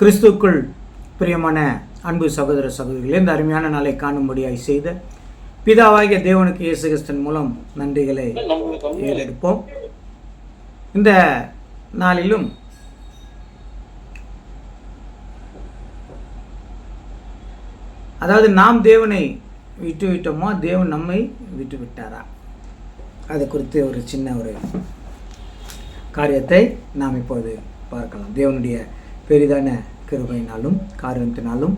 கிறிஸ்துக்குள் பிரியமான அன்பு சகோதர சகோதரிகளே, இந்த அருமையான நாளை காணும்படியாய் செய்த பிதாவாகிய தேவனுக்கு இயேசு கிறிஸ்துவின் மூலம் நன்றிகளை ஏறெடுப்போம். இந்த நாளிலும் அதாவது நாம் தேவனை விட்டு விட்டோமோ, தேவன் நம்மை விட்டு விட்டாரா, அது குறித்து ஒரு சின்ன ஒரு காரியத்தை நாம் இப்போது பார்க்கலாம். தேவனுடைய பெரிதான கிருபையினாலும் காரியத்தினாலும்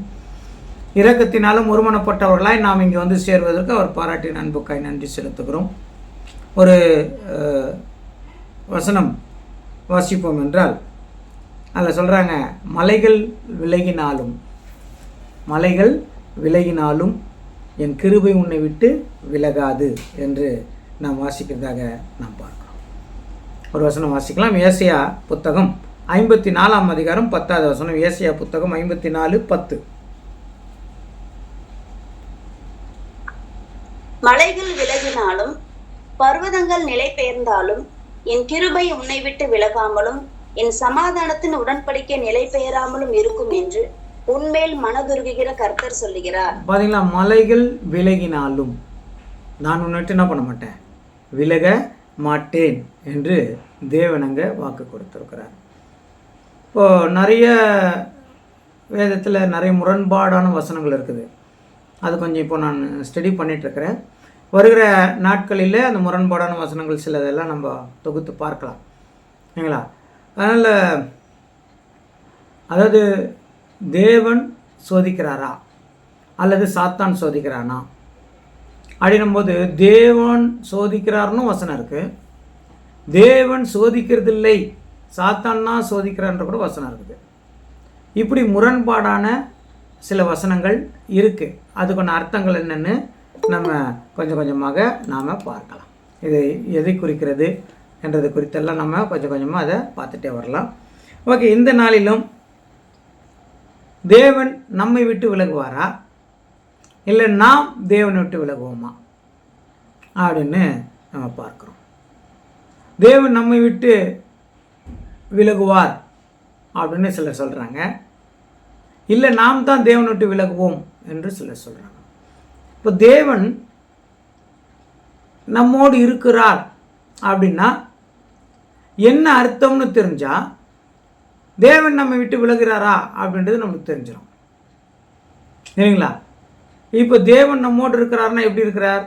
இரக்கத்தினாலும் ஒருமனப்பட்டவர்களாய் நாம் இங்கே வந்து சேர்வதற்கு அவர் பாராட்டின் அன்புக்காய் நன்றி செலுத்துகிறோம். ஒரு வசனம் வாசிப்போம் என்றால் அதில் சொல்கிறாங்க, மலைகள் விலகினாலும் என் கிருபை உன்னை விட்டு விலகாது என்று நாம் வாசிக்கிறதாக நாம் பார்க்கிறோம். ஒரு வசனம் வாசிக்கலாம். ஏசாயா புத்தகம் 54ஆம் அதிகாரம் 10வது வசனம். ஏசாயா புத்தகம் 54:10. மலைகள் விலகினாலும் பர்வதங்கள் நிலை பெயர்ந்தாலும் என் கிருபை உன்னை விட்டு விலகாமலும் என் சமாதானத்தின் உடன்படிக்கை நிலை பெயராமலும் இருக்கும் என்று உன்மேல் மனதுருகுகிற கர்த்தர் சொல்லுகிறார். பாத்தீங்களா, மலைகள் விலகினாலும் நான் உன்னை விட்டு என்ன பண்ண மாட்டேன், விலக மாட்டேன் என்று தேவன் அங்கே வாக்கு கொடுத்திருக்கிறார். இப்போது நிறைய வேதத்தில் நிறைய முரண்பாடான வசனங்கள் இருக்குது. அது கொஞ்சம் இப்போ நான் ஸ்டடி பண்ணிகிட்ருக்கிறேன். வருகிற நாட்களில் அந்த முரண்பாடான வசனங்கள் சிலதெல்லாம் நம்ம தொகுத்து பார்க்கலாம், இல்லைங்களா? அதனால் அதாவது தேவன் சோதிக்கிறாரா அல்லது சாத்தான் சோதிக்கிறானா அப்படின்னும்போது, தேவன் சோதிக்கிறார்னு வசனம் இருக்குது, தேவன் சோதிக்கிறதில்லை சாத்தான்னா சோதிக்கிறான்ற கூட வசனம் இருக்குது. இப்படி முரண்பாடான சில வசனங்கள் இருக்குது. அதுக்கான அர்த்தங்கள் என்னென்னு நம்ம கொஞ்சம் கொஞ்சமாக நாம் பார்க்கலாம். இது எதை குறிக்கிறது என்றது குறித்தெல்லாம் நம்ம கொஞ்சம் கொஞ்சமாக அதை பார்த்துட்டே வரலாம். ஓகே, இந்த நாளிலும் தேவன் நம்மை விட்டு விலகுவாரா இல்லை நாம் தேவனை விட்டு விலகுவோமா அப்படின்னு நம்ம பார்க்குறோம். தேவன் நம்மை விட்டு விலகுவார் அப்படின்னு சிலர் சொல்கிறாங்க, இல்லை நாம் தான் தேவனை விட்டு விலகுவோம் என்று சிலர் சொல்கிறாங்க. இப்போ தேவன் நம்மோடு இருக்கிறார் அப்படின்னா என்ன அர்த்தம்னு தெரிஞ்சால் தேவன் நம்மை விட்டு விலகிறாரா அப்படின்றது நமக்கு தெரிஞ்சிடும், இல்லைங்களா? இப்போ தேவன் நம்மோடு இருக்கிறார்னா எப்படி இருக்கிறார்?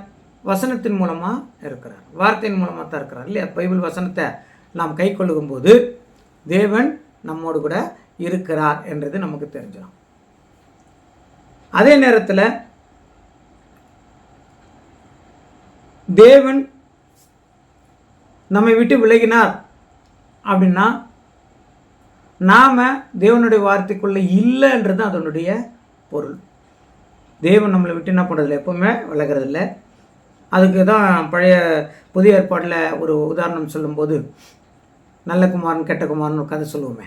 வசனத்தின் மூலமாக இருக்கிறார், வார்த்தையின் மூலமாக தான் இருக்கிறார், இல்லையா? பைபிள் வசனத்தை நாம் கை கொள்ளும்போது தேவன் நம்மோடு கூட இருக்கிறார் என்றது நமக்கு தெரிஞ்சிடும். அதே நேரத்தில் தேவன் நம்மை விட்டு விலகினார் அப்படின்னா நாம் தேவனுடைய வார்த்தைக்குள்ளே இல்லைன்றது அதனுடைய பொருள். தேவன் நம்மளை விட்டு என்ன பண்ணுறதில்ல, எப்போவுமே விலகிறதில்ல. அதுக்கு தான் புதிய ஏற்பாட்டில் ஒரு உதாரணம் சொல்லும்போது, நல்ல குமாரன் கெட்ட குமாரன் ஒரு கதை சொல்லுவோமே,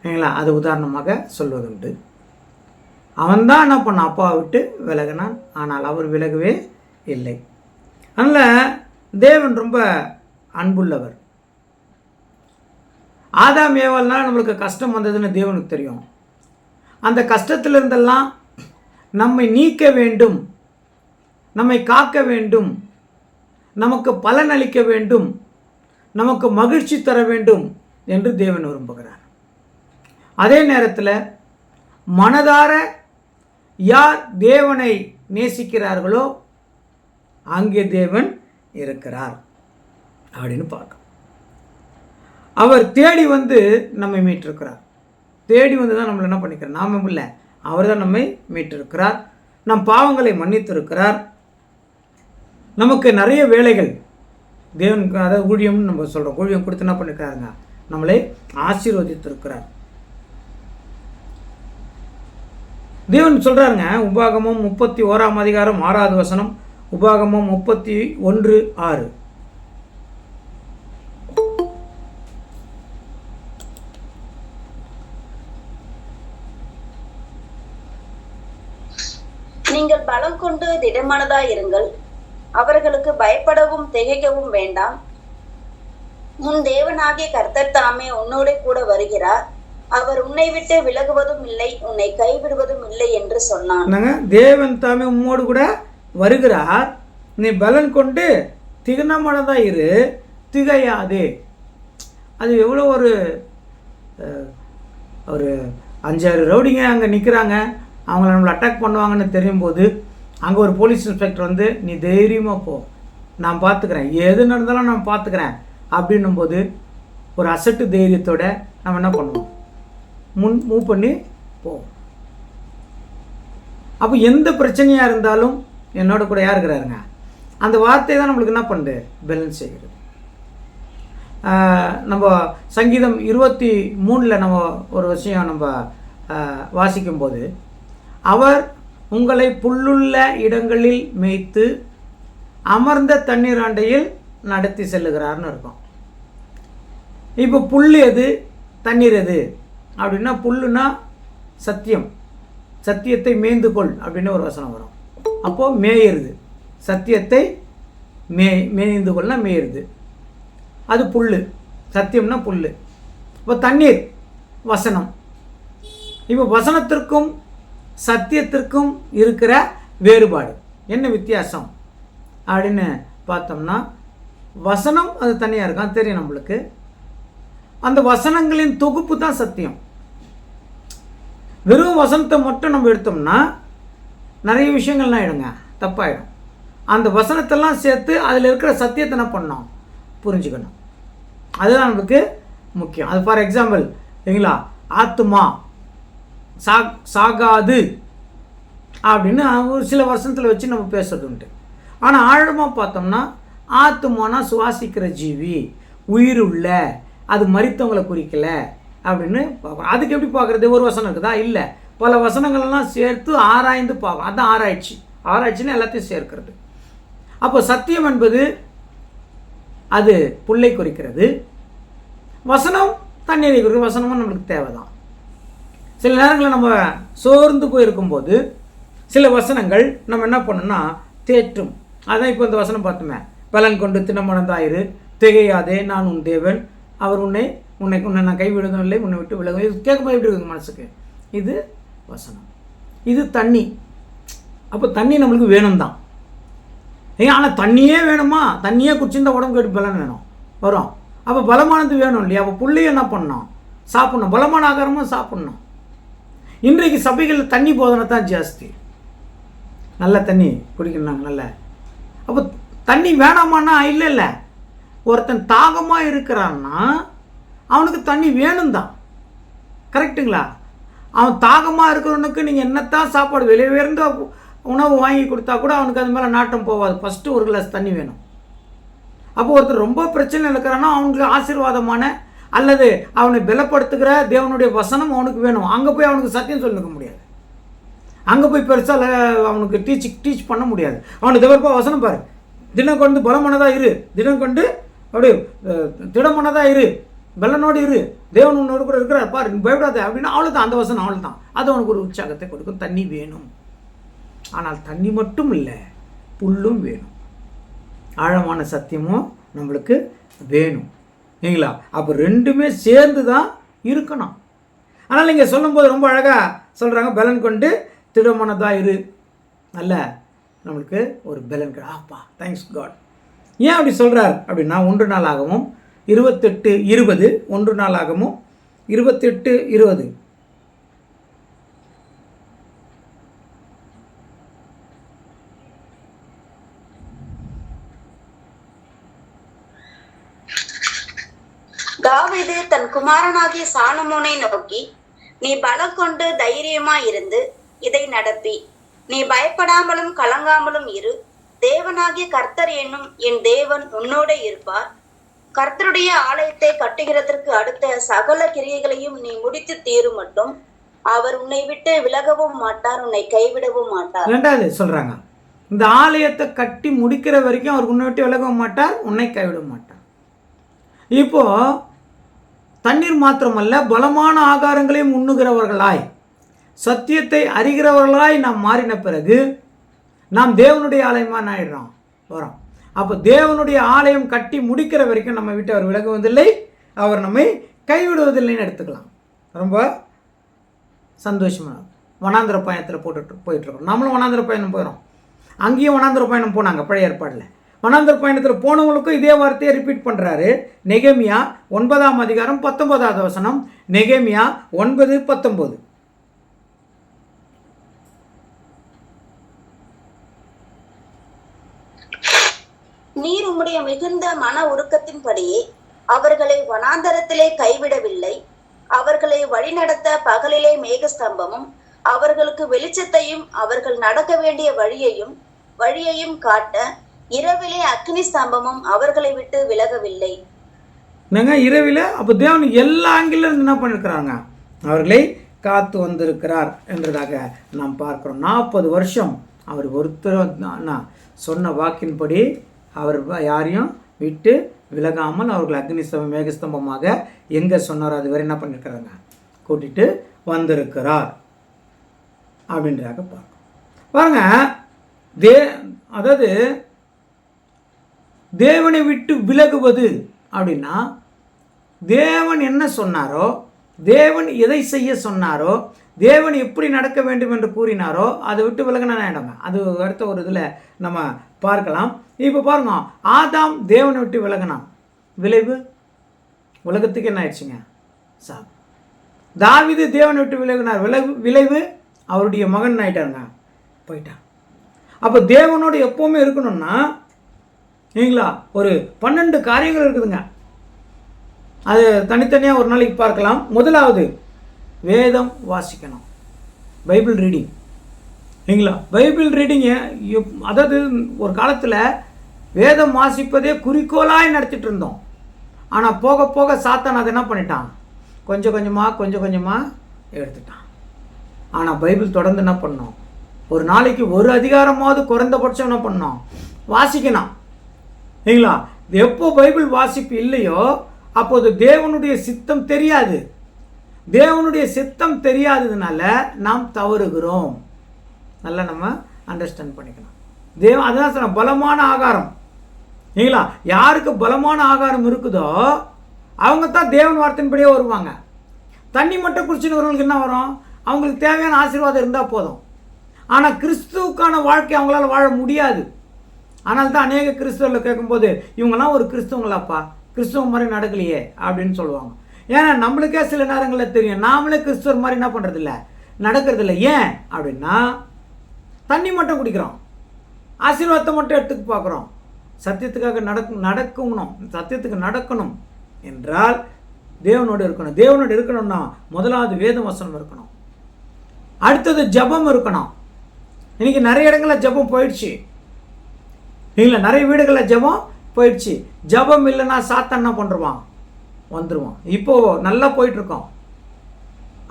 இல்லைங்களா? அது உதாரணமாக சொல்வதுண்டு. அவன்தான் என்ன பண்ணான், அப்பாவை விட்டு விலகினான், ஆனால் அவர் விலகவே இல்லை. அதனால் தேவன் ரொம்ப அன்புள்ளவர். ஆதாம் ஏவாள்னால் நம்மளுக்கு கஷ்டம் வந்ததுன்னு தேவனுக்கு தெரியும். அந்த கஷ்டத்திலிருந்தெல்லாம் நம்மை நீக்க வேண்டும், நம்மை காக்க வேண்டும், நமக்கு பலன் அளிக்க வேண்டும், நமக்கு மகிழ்ச்சி தர வேண்டும் என்று தேவன் விரும்புகிறார். அதே நேரத்தில் மனதார யார் தேவனை நேசிக்கிறார்களோ அங்கே தேவன் இருக்கிறார் அப்படின்னு பார்க்கணும். அவர் தேடி வந்து நம்மை மீட்டிருக்கிறார். தேடி வந்து தான் நம்மளை என்ன பண்ணிக்கிறார், நாம இல்லை, அவர் தான் நம்மை மீட்டிருக்கிறார். நம் பாவங்களை மன்னித்திருக்கிறார். நமக்கு நிறைய வேலைகள் தேவனுக்கு, அதாவது ஊழியம்னு நம்ம சொல்கிறோம், ஊழியம் கொடுத்து என்ன பண்ணிருக்காருங்க, நம்மளை ஆசீர்வதித்திருக்கிறார். தேவன் சொல்கிறாருங்க, உபாகமம் 31ஆம் அதிகாரம் 6வது வசனம், உபாகமம் 31:6. நீங்கள் பலம் கொண்டு திடமானதாய் இருங்கள், அவர்களுக்கு பயப்படவும் திகைக்கவும் வேண்டாம். உன் தேவனாகிய கர்த்தர் தாமே உன்னோட கூட வருகிறார். அவர் உன்னை விட்டு விலகுவதும் இல்லை, உன்னை கைவிடுவதும் இல்லை என்று சொன்னான். தேவன் தாமே உம்மோடு கூட வருகிறார், நீ பலன் கொண்டு திகனமானதா இரு, திகையாதே. அது எவ்வளோ ஒரு 5-6 ரவுடிங்க அங்கே நிற்கிறாங்க, அவங்கள நம்மளை அட்டாக் பண்ணுவாங்கன்னு தெரியும் போது அங்கே ஒரு போலீஸ் இன்ஸ்பெக்டர் வந்து நீ தைரியமாக போ, நான் பார்த்துக்கிறேன், எது நடந்தாலும் நான் பார்த்துக்கிறேன் அப்படின்னும் போது ஒரு அசட்டு தைரியத்தோட நம்ம என்ன பண்ணுவோம், மூவ் பண்ணி போவோம். அப்போ எந்த பிரச்சனையாக இருந்தாலும் என்னோட கூட யார் இருக்கிறாருங்க, அந்த வார்த்தை தான் நம்மளுக்கு என்ன பண்ணுது, பேலன்ஸ் செய்கிறது. நம்ம சங்கீதம் 23 நம்ம ஒரு விஷயம் நம்ம வாசிக்கும்போது, அவர் உங்களை புல்லுள்ள இடங்களில் மேய்த்து அமர்ந்த தண்ணீர் ஆண்டையில் நடத்தி செல்லுகிறார்னு இருக்கும். இப்போ புல் எது, தண்ணீர் எது அப்படின்னா, புல்லுனா சத்தியம், சத்தியத்தை மேய்ந்துகொள் அப்படின்னு ஒரு வசனம் வரும். அப்போது மேயிறது, சத்தியத்தை மேய்ந்துகொள்னா மேயிறது, அது புல், சத்தியம்னா புல். இப்போ தண்ணீர் வசனம். இப்போ வசனத்திற்கும் சத்தியத்திற்கும் இருக்கிற வேறுபாடு என்ன, வித்தியாசம் அப்படின்னு பார்த்தோம்னா, வசனம் அது தனியாக இருக்கும், தெரியும் நம்மளுக்கு. அந்த வசனங்களின் தொகுப்பு தான் சத்தியம். வெறும் வசனத்தை மட்டும் நம்ம எடுத்தோம்னா நிறைய விஷயங்கள்லாம் ஆகிடுங்க, தப்பாயிடும். அந்த வசனத்தெல்லாம் சேர்த்து அதில் இருக்கிற சத்தியத்தை என்ன பண்ணோம், புரிஞ்சுக்கணும். அதுதான் நம்மளுக்கு முக்கியம். அது ஃபார் எக்ஸாம்பிள் இல்லைங்களா, ஆத்துமா சாகாது அப்படின்னு ஒரு சில வருஷத்தில் வச்சு நம்ம பேசுறது உண்டு. ஆனால் ஆழமாக பார்த்தோம்னா ஆத்துமானா சுவாசிக்கிற ஜீவி, உயிருள்ள, அது மரித்தவங்களை குறிக்கல அப்படின்னு பார்க்குறோம். அதுக்கு எப்படி பார்க்குறது, ஒரு வசனம் இருக்குதா, இல்லை, பல வசனங்கள்லாம் சேர்த்து ஆராய்ந்து பார்க்கணும். அதுதான் ஆராய்ச்சின்னு எல்லாத்தையும் சேர்க்கிறது. அப்போ சத்தியம் என்பது அது புல்லை குறிக்கிறது, வசனம் தண்ணீரை குறிக்கிறது. வசனமும் நம்மளுக்கு தேவை தான். சில நேரங்களில் நம்ம சோர்ந்து போயிருக்கும்போது சில வசனங்கள் நம்ம என்ன பண்ணணும்னா தேற்றும். அதான் இப்போ இந்த வசனம் பார்த்தோமே, பலன் கொண்டு தினமனதாயிரு, திகையாதே, நான் உன் தேவன், அவர் உன்னை நான் கைவிடுவதும் இல்லை, உன்னை விட்டு விலகும். இது கேட்கும்போது எப்படி இருக்குங்க மனசுக்கு, இது வசனம், இது தண்ணி. அப்போ தண்ணி நம்மளுக்கு வேணும் தான். ஆனால் தண்ணியே வேணுமா, தண்ணியே குடிச்சிருந்தா உடம்பு கேட்டு பலன் வேணும் வரும். அப்போ பலமானது வேணும் இல்லையா, அப்போ புள்ளையும் என்ன பண்ணணும், சாப்பிட்ணும், பலமான ஆகாரமும் சாப்பிட்ணும். இன்றைக்கு சபைகளில் தண்ணி போதனை தான் ஜாஸ்தி, நல்ல தண்ணி குடிக்கணும் நல்ல. அப்போ தண்ணி வேணாமான்னா இல்லை, ஒருத்தன் தாகமாக இருக்கிறான்னா அவனுக்கு தண்ணி வேணும் தான், கரெக்டுங்களா? அவன் தாகமாக இருக்கிறவனுக்கு நீங்கள் என்னத்தான் சாப்பாடு விலை உயர்ந்த உணவு வாங்கி கொடுத்தா கூட அவனுக்கு அது மேலே நாட்டம் போகாது. ஃபஸ்ட்டு ஒரு கிளாஸ் தண்ணி வேணும். அப்போ ஒருத்தர் ரொம்ப பிரச்சனை இருக்கிறான்னா அவனுக்கு ஆசீர்வாதமான அல்லது அவனை பலப்படுத்துகிற தேவனுடைய வசனம் அவனுக்கு வேணும். அங்கே போய் அவனுக்கு சத்தியம் சொல்லிக்க முடியாது, அங்கே போய் பெருசாக அவனுக்கு டீச் பண்ண முடியாது. அவனுக்கு தவிர்ப்பா வசனம் பாரு, தினம் கொண்டு பலமானதாக இரு, தினம் கொண்டு அப்படியே திடமானதாக இரு, பலனோடு இரு, தேவன் உன்னோடு கூட இருக்கிறார் பாரு, பயப்படாத அப்படின்னா அவ்வளோதான், அந்த வசனம் அவ்வளோதான். அது அவனுக்கு ஒரு உற்சாகத்தை கொடுக்கும். தண்ணி வேணும். ஆனால் தண்ணி மட்டும் இல்லை, புல்லும் வேணும், ஆழமான சத்தியமும் நம்மளுக்கு வேணும் இல்லைங்களா? அப்போ ரெண்டுமே சேர்ந்து தான் இருக்கணும். ஆனால் இங்கே சொல்லும்போது ரொம்ப அழகாக சொல்கிறாங்க, பலன் கொண்டு திடமானதாக இரு. நல்ல நம்மளுக்கு ஒரு பலன் ஆப்பா, தேங்க்ஸ் காட். ஏன் அப்படி சொல்கிறார் அப்படின்னா, 1 நாளாகவும் 28:20, 1 நாளாகவும் 28:20. தாவீது தன் குமாரனாகிய சாலமோனை நோக்கி, நீ பலம் கொண்டு தைரியமா இருந்து இதை நடப்பி, நீ பயப்படாமலும் கலங்காமலும் இரு. தேவனாகிய கர்த்தர் என்னும் என் தேவன் உன்னோட இருப்பார். கர்த்தருடைய ஆலயத்தை கட்டுகிறதற்கு அடுத்த சகல கிரியைகளையும் நீ முடித்து தீரும் மட்டும் அவர் உன்னை விட்டு விலகவும் மாட்டார், உன்னை கைவிடவும் மாட்டார். ரெண்டாவது சொல்றாங்க, இந்த ஆலயத்தை கட்டி முடிக்கிற வரைக்கும் அவர் உன்னை விட்டு விலகவும் மாட்டார், உன்னை கைவிட மாட்டார். இப்போ தண்ணீர் மாத்திரமல்ல, பலமான ஆகாரங்களையும் உண்ணுகிறவர்களாய், சத்தியத்தை அறிகிறவர்களாய் நாம் மாறின பிறகு நாம் தேவனுடைய ஆலயமாக ஆயிடுறோம் வரோம். அப்போ தேவனுடைய ஆலயம் கட்டி முடிக்கிற வரைக்கும் நம்ம விட்டு அவர் விலகுவதில்லை, அவர் நம்மை கைவிடுவதில்லைன்னு எடுத்துக்கலாம். ரொம்ப சந்தோஷமாக வனாந்திர பயணத்தில் போயிட்டுருக்கோம். நம்மளும் வனாந்திர பயணம் போயிடும். அங்கேயும் வனாந்திர பயணம் போனாங்க பழைய ஏற்பாடில். வனாந்திர பயணத்தில் போனவங்களுக்கும் இதே வார்த்தையை ரிப்பீட் பண்ணுறாரு. நெகேமியா 9ஆம் அதிகாரம் 19வது வசனம். நெகேமியா 9:19. நீர் உம்முடைய மிகுந்த மன உருக்கத்தின்படியே அவர்களை வனாந்தரத்திலே கைவிடவில்லை. அவர்களை வழிநடத்த பகலிலே மேகஸ்தம்பமும் அவர்களுக்கு வெளிச்சத்தையும் அவர்கள் நடக்க வேண்டிய வழியையும் காட்ட இரவிலே அக்னி ஸ்தம்பமும் அவர்களை விட்டு விலகவில்லை. இரவில அப்போ தேவன் எல்லா ஆங்கிலும் இருந்து என்ன பண்ணிருக்கிறாங்க, அவர்களை காத்து வந்திருக்கிறார் என்றதாக நாம் பார்க்கிறோம். 40 வருஷம் அவர் ஒருத்தர் சொன்ன வாக்கின்படி அவர் யாரையும் விட்டு விலகாமல் அவர்கள் அக்னி ஸ்தம்பம் மேகஸ்தம்பமாக எங்கே சொன்னாரோ அது வரை என்ன பண்ணியிருக்கிறாங்க, கூட்டிட்டு வந்திருக்கிறார் அப்படின்றாக பார்க்கணும். பாருங்க, அதாவது தேவனை விட்டு விலகுவது அப்படின்னா தேவன் என்ன சொன்னாரோ, தேவன் எதை செய்ய சொன்னாரோ, தேவன் எப்படி நடக்க வேண்டும் என்று கூறினாரோ அதை விட்டு விலகினா ஆகிடுங்க. அது அடுத்த ஒரு இதில் நம்ம பார்க்கலாம். இப்போ பாருங்க, ஆதாம் தேவனை விட்டு விலகினான், விளைவு உலகத்துக்கு என்ன ஆயிடுச்சுங்க, சாப். தாவீது தேவனை விட்டு விலகினார், விளைவு அவருடைய மகன் ஆயிட்டாருங்க, போயிட்டான். அப்போ தேவனோடு எப்போவுமே இருக்கணும்னா இல்லைங்களா, ஒரு 12 காரியங்கள் இருக்குதுங்க. அது தனித்தனியாக ஒரு நாளைக்கு பார்க்கலாம். முதலாவது வேதம் வாசிக்கணும், பைபிள் ரீடிங். இல்லைங்களா, பைபிள் ரீடிங்கு அதாவது ஒரு காலத்தில் வேதம் வாசிப்பதே குறிக்கோளாய் நடத்திட்டு இருந்தோம். ஆனால் போக போக சாத்தான் அதை என்ன பண்ணிட்டான், கொஞ்சம் கொஞ்சமாக எடுத்துட்டான். ஆனால் பைபிள் தொடர்ந்து என்ன பண்ணோம், ஒரு நாளைக்கு ஒரு அதிகாரமாவது குறைந்தபட்சம் என்ன பண்ணோம், வாசிக்கணும். இல்லைங்களா, எப்போ பைபிள் வாசிப்பு இல்லையோ அப்போது தேவனுடைய சித்தம் தெரியாது. தேவனுடைய சித்தம் தெரியாததுனால நாம் தவறுகிறோம். நல்லா நம்ம அண்டர்ஸ்டாண்ட் பண்ணிக்கணும். அதான் சொன்ன பலமான ஆகாரம். இல்லைங்களா, யாருக்கு பலமான ஆகாரம் இருக்குதோ அவங்க தான் தேவன் வார்த்தையின்படியே வருவாங்க. தண்ணி மட்டும் குடிச்சுன்னு என்ன வரும், அவங்களுக்கு தேவையான ஆசீர்வாதம் இருந்தால் போதும். ஆனால் கிறிஸ்துவுக்கான வாழ்க்கை அவங்களால வாழ முடியாது. ஆனால் தான் அநேக கிறிஸ்துவர்கள் கேட்கும்போது இவங்கெல்லாம் ஒரு கிறிஸ்துவங்களாப்பா, கிறிஸ்துவ மாதிரி நடக்கலையே அப்படின்னு சொல்லுவாங்க. ஏன்னா நம்மளுக்கே சில நேரங்களில் தெரியும் நாமளே கிறிஸ்துவர் மாதிரி என்ன பண்ணுறதில்ல, நடக்கிறதில்ல. ஏன் அப்படின்னா தண்ணி மட்டும் குடிக்கிறோம், ஆசீர்வாதத்தை மட்டும் எடுத்துக்க பார்க்குறோம். சத்தியத்துக்காக நடக்கணும், சத்தியத்துக்கு நடக்கணும் என்றால் தேவனோடு இருக்கணும். தேவனோடு இருக்கணும்னா முதலாவது வேத வசனம் இருக்கணும், அடுத்தது ஜபம் இருக்கணும். இன்னைக்கு நிறைய இடங்களில் ஜபம் போயிடுச்சு. இல்லைங்களா, நிறைய வீடுகளில் ஜபம் போயிடுச்சு. ஜபம் இல்லைன்னா சாத்தான் என்ன பண்ணுருவான், வந்துடுவான். இப்போது நல்லா போயிட்டுருக்கோம்.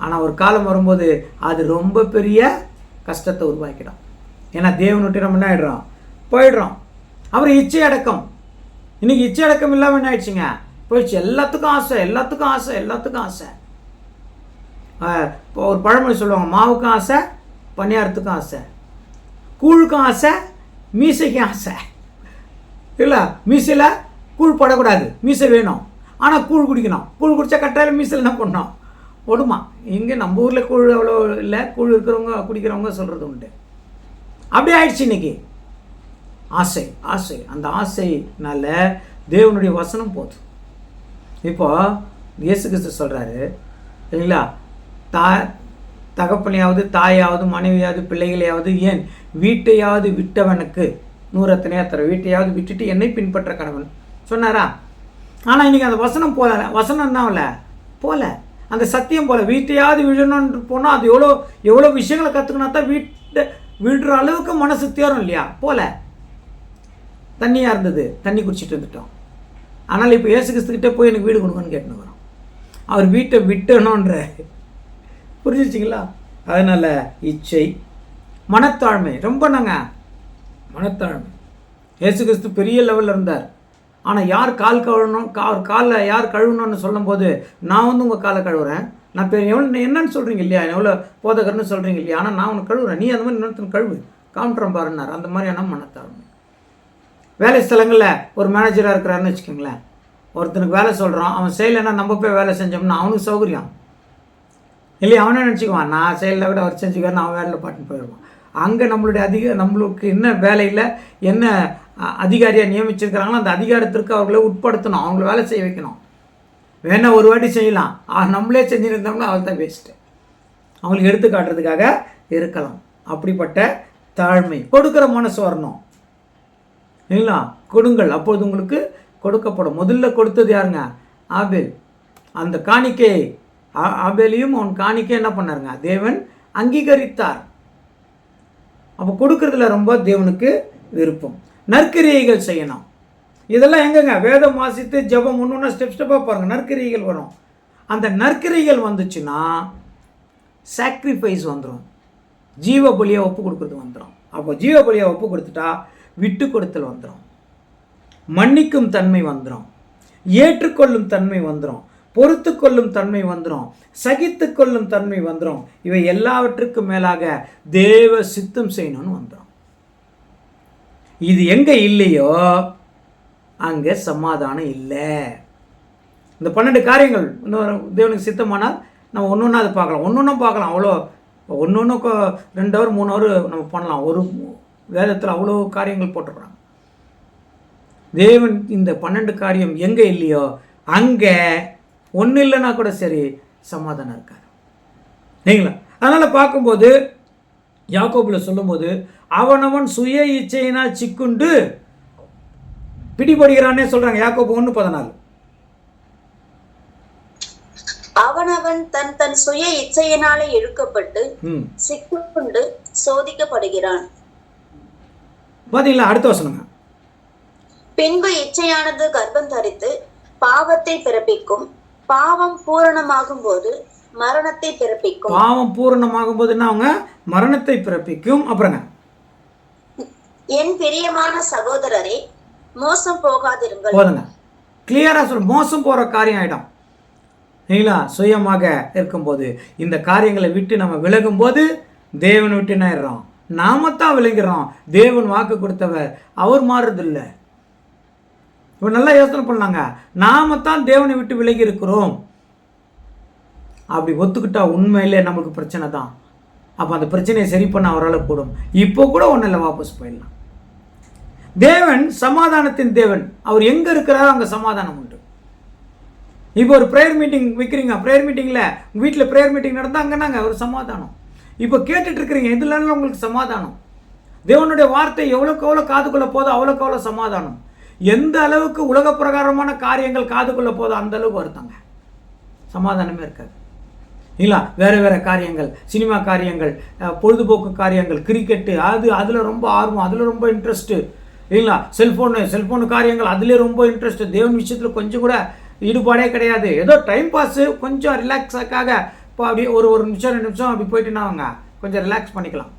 ஆனால் ஒரு காலம் வரும்போது அது ரொம்ப பெரிய கஷ்டத்தை உருவாக்கிடும். ஏன்னா தேவன் விட்டு நம்ம என்ன ஆகிடுறோம், போயிடுறோம். அப்புறம் இச்சை அடக்கம். இன்றைக்கி இச்சை அடக்கம் இல்லாமல் என்ன ஆயிடுச்சுங்க, போயிடுச்சு. எல்லாத்துக்கும் ஆசை. இப்போ ஒரு பழமொழி சொல்லுவாங்க, மாவுக்கும் ஆசை, பணியாரத்துக்கும் ஆசை, கூழுக்கும் ஆசை, மீசைக்கும் ஆசை. இல்லை, மீசையில் கூழ் படக்கூடாது, மீசை வேணும். ஆனால் கூழ் குடிக்கணும். கூழ் குடித்தா கட்டாயம் மீசையில் என்ன பண்ணணும், ஒடுமா. இங்கே நம்ம ஊரில் கூழ் அவ்வளோ இல்லை, கூழ் இருக்கிறவங்க குடிக்கிறவங்க சொல்கிறது உண்டு. அப்படியே ஆயிடுச்சு இன்னைக்கு. ஆசை. அந்த ஆசைனால தேவனுடைய வசனம் போதும். இப்போ இயேசு கிறிஸ்து சொல்கிறாரு இல்லைங்களா, தகப்பனையாவது தாயாவது மனைவியாவது பிள்ளைகளையாவது ஏன் வீட்டையாவது விட்டவனுக்கு 100 எத்தனையா தர, வீட்டையாவது விட்டுட்டு என்னை பின்பற்ற கடவுள் சொன்னாரா. ஆனால் இன்றைக்கி அந்த வசனம் வசனம் என்ன போல, அந்த சத்தியம் போல. வீட்டையாவது விழணும்னு போனால் அது எவ்வளோ விஷயங்களை கற்றுக்கினா தான் விடுற அளவுக்கு மனசு தேரும் இல்லையா. போல தண்ணியாக இருந்தது, தண்ணி குடிச்சிட்டு வந்துட்டோம். ஆனால் இப்போ இயேசு கிறிஸ்துக்கிட்டே போய் எனக்கு வீடு கொடுங்கன்னு கேட்டுன்னு வரோம். அவர் வீட்டை விட்டணுன்ற, புரிஞ்சிச்சிங்களா. அதனால் இச்சை, மனத்தாழ்மை. ரொம்ப மனத்தாழ்மை. இயேசு கிறிஸ்து பெரிய லெவலில் இருந்தார். ஆனால் யார் கால் கழுவணும், காலில் யார் கழுவணும்னு சொல்லும்போது நான் உங்கள் காலை கழுவுறேன், நான் என்னன்னு சொல்கிறீங்க இல்லையா, எவ்வளோ போதகர்னு சொல்கிறீங்க இல்லையா, ஆனால் நான் உனக்கு கழுவுறேன், நீ அந்த மாதிரி இன்னொருத்தன் கழுவு, காமிட்டுறோம் பாருன்னார். அந்த மாதிரியான மனத்தாழ்மை. வேலை ஸ்தலங்களில் ஒரு மேனேஜராக இருக்கிறாருன்னு வச்சுக்கோங்களேன், ஒருத்தனுக்கு வேலை சொல்கிறோம், அவன் செய்யலைன்னா நம்ம போய் வேலை செஞ்சோம்னா அவனுக்கு சௌகரியம் இல்லையா அவனே நினச்சிக்குவான் நான் செயலில் விட அவர் செஞ்சுக்குவார், நான் வேலையில் பாட்டுன்னு போயிடுவான். அங்கே நம்மளுக்கு என்ன வேலையில் என்ன அதிகாரியாக நியமிச்சிருக்கிறாங்களோ அந்த அதிகாரத்திற்கு அவர்களை உட்படுத்தணும், அவங்கள வேலை செய்ய வைக்கணும். வேணா ஒரு வாட்டி செய்யலாம், நம்மளே செஞ்சுருந்தோம்னா அவள் தான் வேஸ்ட்டு. அவங்களுக்கு எடுத்து காட்டுறதுக்காக இருக்கலாம். அப்படிப்பட்ட தாழ்மை, கொடுக்குற மனசு வரணும் இல்லைங்களா? கொடுங்கள் அப்பொழுது உங்களுக்கு கொடுக்கப்படும். முதல்ல கொடுத்தது யாருங்க? ஆபேல். அந்த காணிக்கை ஆபேலையும் அவன் காணிக்கை என்ன பண்ணாருங்க? தேவன் அங்கீகரித்தார். அப்போ கொடுக்கறதுல ரொம்ப தேவனுக்கு விருப்பம். நற்கிரியைகள் செய்யணும். இதெல்லாம் எங்கங்க? வேதம் வாசித்து ஜெபம் ஒன்று ஸ்டெப்பாக பாருங்கள், நற்கிரியைகள் வரும். அந்த நற்கிரியைகள் வந்துச்சுன்னா சாக்ரிஃபைஸ் வந்துடும், ஜீவ பலியாக ஒப்பு கொடுக்குறது வந்துடும். அப்போ ஜீவ பலியாக ஒப்பு கொடுத்துட்டா விட்டு கொடுத்தல் வந்துடும், மன்னிக்கும் தன்மை வந்துடும், ஏற்றுக்கொள்ளும் தன்மை வந்துடும், பொறுத்து கொள்ளும் தன்மை வந்துடும், சகித்து கொள்ளும் தன்மை வந்துடும். இவை எல்லாவற்றுக்கும் மேலாக தேவ சித்தம் செய்யணும்னு வந்துடும். இது எங்கே இல்லையோ அங்கே சமாதானம் இல்லை. இந்த 12 காரியங்கள் இன்னொரு தேவனுக்கு சித்தமானால் நம்ம ஒன்று அது பார்க்கலாம், ஒன்று பார்க்கலாம். அவ்வளோ ஒன்று 2 ஹவர் 3 ஹவர் நம்ம பண்ணலாம். ஒரு வேதத்தில் அவ்வளோ காரியங்கள் போட்டுருக்குறாங்க. தேவன் இந்த 12 காரியம் எங்கே இல்லையோ அங்கே ஒன்றும் இல்லைன்னா கூட சரி சமாதானம் இருக்காது இல்லைங்களா? அதனால் பார்க்கும்போது யாக்கோபில் சொல்லும்போது அவனவன் சுய இச்சையினால் சிக்குண்டு பிடிபடுகிறானே சொல்கிறாங்க. யாக்கோபு 1:14. அவனவன் தன் தன் சுய இச்சையினாலே இழுக்கப்பட்டு சிக்குண்டு சோதிக்கப்படுகிறான். பாத்தீங்களா? அடுத்த வசனங்க. பின்பு இச்சையானது கர்ப்பம் தரித்து பாவத்தை பிறப்பிக்கும், பாவம் பூரணமாகும் போது மரணத்தை பிறப்பிக்கும். பாவம் பூரணமாகும் போதுன்னா அவங்க மரணத்தை பிறப்பிக்கும். அப்புறங்க, என் பிரியமான சகோதரரே மோசம் போகாதிருங்கள். போதுங்க, கிளியரா சொல்ல, மோசம் போற காரியம் ஆயிடும் இல்லைங்களா? சுயமாக இருக்கும்போது இந்த காரியங்களை விட்டு நம்ம விலகும் போது தேவன் விட்டு என்ன ஆயிடுறோம்? நாமத்தான் விளங்கிறோம். தேவன் வாக்கு கொடுத்தவர், அவர் மாறுறதில்லை. இப்போ நல்லா யோசனை பண்ணலாங்க. நாமத்தான் தேவனை விட்டு விலகி இருக்கிறோம். அப்படி ஒத்துக்கிட்டா உண்மையிலே நம்மளுக்கு பிரச்சனை தான். அப்போ அந்த பிரச்சனையை சரி பண்ண அவரால் கூடும். இப்போ கூட ஒன்றும் இல்லை, வாபஸ் போயிடலாம். தேவன் சமாதானத்தின் தேவன். அவர் எங்கே இருக்கிறாரோ அங்கே சமாதானம் உண்டு. இப்போ ஒரு ப்ரேயர் மீட்டிங் வைக்கிறீங்க, ப்ரேயர் மீட்டிங்கில் வீட்டில் ப்ரேயர் மீட்டிங் நடந்தாங்கன்னாங்க ஒரு சமாதானம். இப்போ கேட்டுட்டு இருக்கிறீங்க, இதுலலாம் உங்களுக்கு சமாதானம். தேவனுடைய வார்த்தை எவ்வளோக்கு எவ்வளோ காதுக்குள்ளே போதோ அவ்வளோக்கு எவ்வளோ சமாதானம். எந்த அளவுக்கு உலக பிரகாரமான காரியங்கள் காதுக்குள்ளே போதோ அந்த அளவுக்கு வருத்தாங்க, சமாதானமே இருக்காது இல்லைங்களா? வேறு வேறு காரியங்கள், சினிமா காரியங்கள், பொழுதுபோக்கு காரியங்கள், கிரிக்கெட்டு, அதில் ரொம்ப ஆர்வம், அதில் ரொம்ப இன்ட்ரெஸ்ட்டு இல்லைங்களா? செல்ஃபோனு காரியங்கள், அதிலே ரொம்ப இன்ட்ரெஸ்ட்டு. தேவன் விஷயத்தில் கொஞ்சம் கூட ஈடுபாடே கிடையாது. ஏதோ டைம் பாஸு, கொஞ்சம் ரிலாக்ஸாக்காக இப்போ அப்படி ஒரு நிமிஷம் 2 நிமிஷம் அப்படி போயிட்டுனாங்க, கொஞ்சம் ரிலாக்ஸ் பண்ணிக்கலாம்.